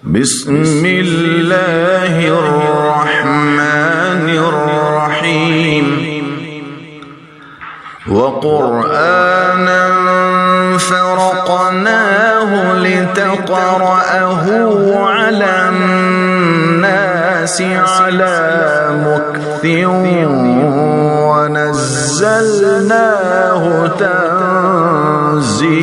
बिस्मिल्लाहिर्रहमानिर्रहीम वक़ुरआनन फ़रक़नाहु लितक़रअहु अलन्नासि अला मुक्थिन वनज़्ज़लनाहु तंज़ीला।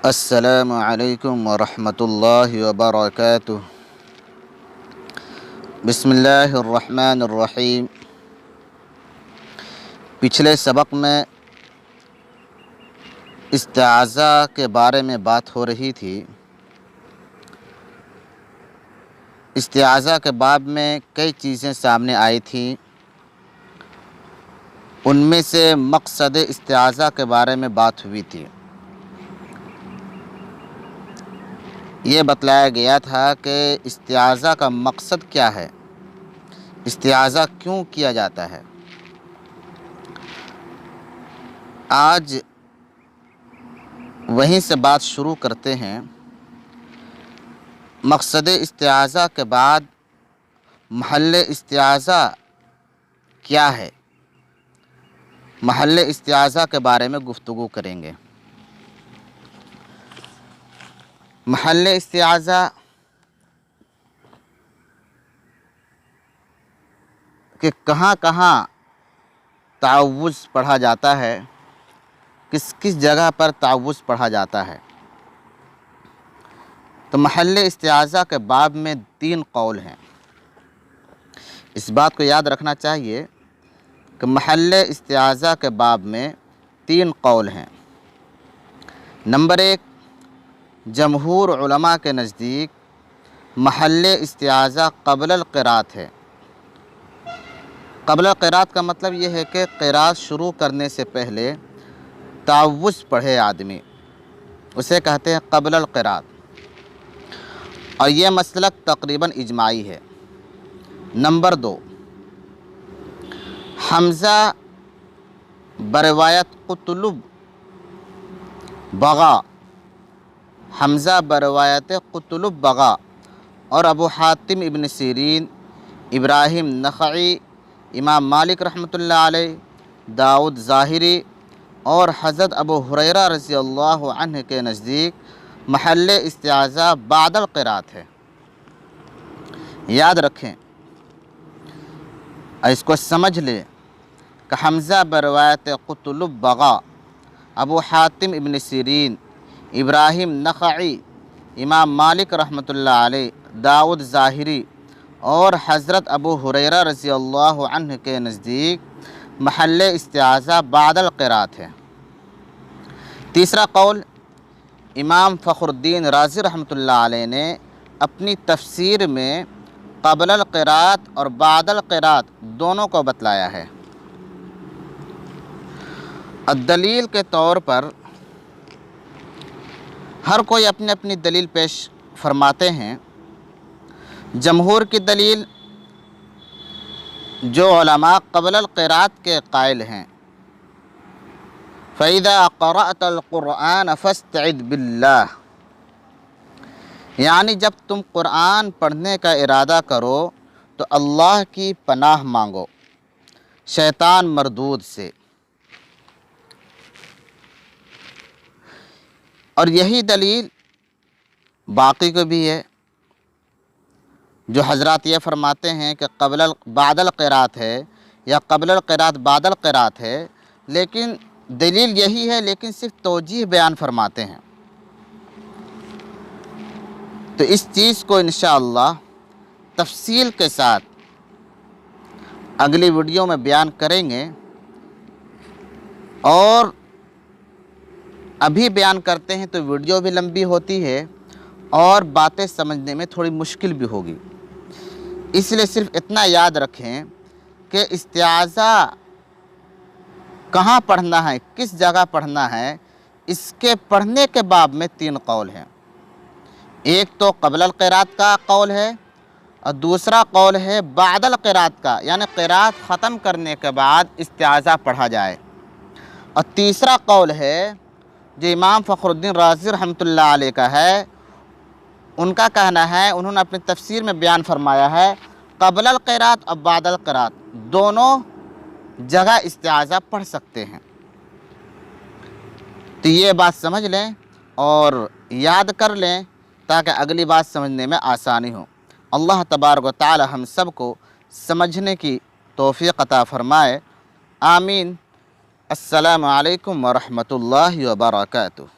अस्सलामु अलैकुम वरहमतुल्लाहि वबरकातुह। बिस्मिल्लाहिर्रहमानिर्रहीम। पिछले सबक में इस्तिआज़ा के बारे में बात हो रही थी। इस्तिआज़ा के बाब में कई चीज़ें सामने आई थी। उनमें से मक़सद इस्तिआज़ा के बारे में बात हुई थी। ये बतलाया गया था कि इस्तिआज़ा का मकसद क्या है, इस्तिआज़ा क्यों किया जाता है। आज वहीं से बात शुरू करते हैं। मकसद इस्तिआज़ा के बाद महल इस्तिआज़ा क्या है, महल इस्तिआज़ा के बारे में गुफ्तगू करेंगे। महल इस्तिआज़ा कि कहाँ कहाँ ताउज़ पढ़ा जाता है, किस किस जगह पर ताउज़ पढ़ा जाता है। तो महल इस्तिआज़ा के बाब में 3 कौल हैं। इस बात को याद रखना चाहिए कि महल इस्तिआज़ा के बाब में 3 कौल हैं। नंबर 1, जमहूर उलमा के नज़दीक महल इस्तिआज़ा क़ब्ल क़िरात है। क़ब्ल क़िरात का मतलब ये है कि क़िरात शुरू करने से पहले ताउज़ पढ़े आदमी, उसे कहते हैं क़ब्ल क़िरात। और यह मसलक तकरीबन इजमाई है। नंबर 2, हमज़ा बरवायत क़ुतलुब बग़ा, हमज़ा बरवायत क़ुतलुब बग़ा और अबू हातिम इब्न सीरीन, इब्राहिम नख़ई, इमाम मालिक रहमतुल्लाह अलैह, दाऊद ज़ाहिरी और हज़रत अबू हुरैरा रज़ियल्लाहु अन्हु के नज़दीक महल इस्तिआज़ा बादल क़िरात है। याद रखें, इसको समझ लें कि हमज़ा बरवायत क़ुतलुब बग़ा, अबू हातिम इब्न सीरीन, इब्राहिम नख़ई, इमाम मालिक रहमतुल्लाह अलैह, दाऊद ज़ाहिरी और हज़रत अबू हुरैरा रज़ियल्लाहु अन्हु के नज़दीक महल इस्तिआज़ा बादल क़िरात है। तीसरा कौल इमाम फ़खरुद्दीन राज़ी रहमतुल्लाह अलैह ने अपनी तफ़सीर में क़ब्ल क़िरात और बादल क़िरात दोनों को बतलाया है। दलील के तौर पर हर कोई अपनी अपनी दलील पेश फरमाते हैं। जमहूर की दलील, जो उलमा क़ब्ल क़िरात के कायल हैं, फ़इज़ा क़रअतल क़ुरआन फ़स्तइज़ बिल्लाह, यानी जब तुम कुरान पढ़ने का इरादा करो तो अल्लाह की पनाह मांगो शैतान मरदूद से। और यही दलील बाकी को भी है, जो हज़रात ये फरमाते हैं कि क़ब्ल बादल क़िरात है या क़ब्ल क़िरात बादल क़िरात है, लेकिन दलील यही है, लेकिन सिर्फ तौजीह बयान फरमाते हैं। तो इस चीज़ को इंशाअल्लाह तफसील के साथ अगली वीडियो में बयान करेंगे। और अभी बयान करते हैं तो वीडियो भी लंबी होती है और बातें समझने में थोड़ी मुश्किल भी होगी। इसलिए सिर्फ इतना याद रखें कि इस्तिआज़ा कहाँ पढ़ना है, किस जगह पढ़ना है, इसके पढ़ने के बाब में 3 कौल हैं। एक तो क़ब्ल क़िरात का कौल है और दूसरा कौल है बादल क़िरात का, यानी क़िरात ख़त्म करने के बाद इस्तिआज़ा पढ़ा जाए। और तीसरा कौल है जो इमाम फ़खरुद्दीन राज़ी रहमतुल्लाह अलैह का है, उनका कहना है, उन्होंने अपनी तफसीर में बयान फरमाया है क़ब्लल क़िरात और बादल क़िरात दोनों जगह इस्तिआज़ा पढ़ सकते हैं। तो ये बात समझ लें और याद कर लें ताकि अगली बात समझने में आसानी हो। अल्लाह तबारक व तआला हम सब को समझने की तौफ़ीक़ अता फ़रमाए। आमीन। अस्सलामु अलैकुम व रहमतुल्लाहि व बरकातुहू।